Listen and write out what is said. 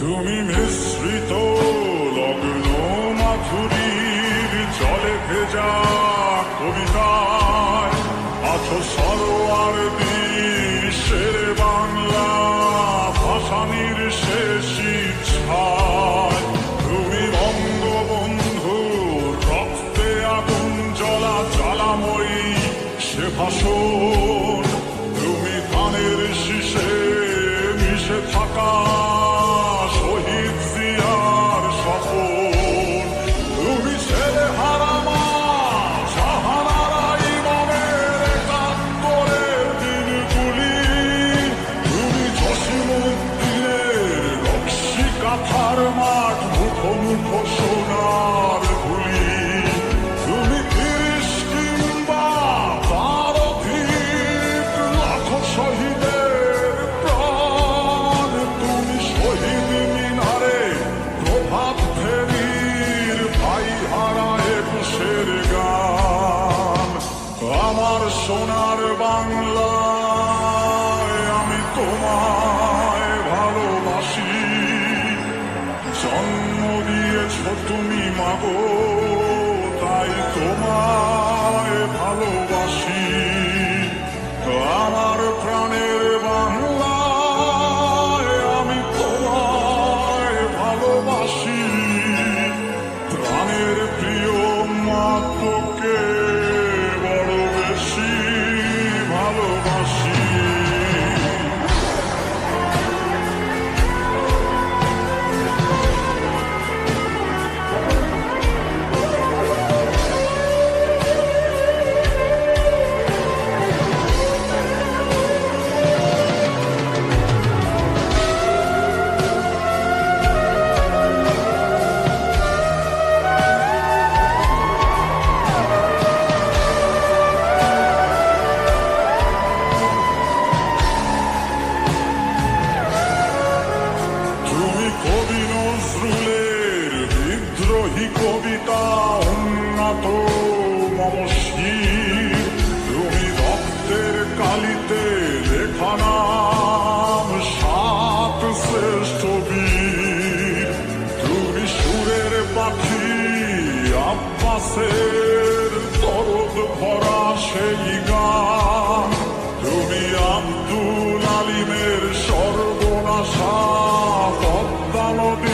তুমি মিশ্রিত লগ্ন মাধুরীর জলে ভেজা কবিতায় আছো সরোয়ার শের বাংলা ভাসানির শেষ ইচ্ছায়। তুমি বঙ্গবন্ধু রক্তে আগুন জ্বলা জ্বালাময়ী সে ভাষণ। তুমি ধানের শীষে মিশে থাকা শহীদ জিয়ার স্বপন। তুমি ছেলে হারা মা জাহানারা ইমামের একাত্তরের দিনগুলি। তুমি জসিমউদ্দিনের নকশি কাঁথার মাঠ মুখোমুখ সোনার ধুলি। তুমি ৩০ কিংবা তার অধিক লাখো শহীদের প্রাণ। তুমি শহীদ মিনারে প্রভাত ফেরির ভাই হারা একুশের গান। আমার সোনার বাংলায় আমি তোমায় ভালোবাসি। জন্ম দিয়েছ তুমি মাগো তাই তোমায় ভালোবাসি। আমার প্রাণের বাংলায় আমি তোমায় ভালোবাসি। প্রাণের প্রিয় মা তোকে বড় বেশি ভালোবাসি। তুমি কবি নজরুলের বিদ্রোহী কবিতা উন্নত মম শির। তুমি রক্তের কালিতে লেখা নাম ৭ শ্রেষ্ঠ বীর। তুমি সুরের পাখি আব্বাসের দরদ ভরা সেই গান। তুমি আব্দুল আলিমের সর্বনাশা পদ্মা নদী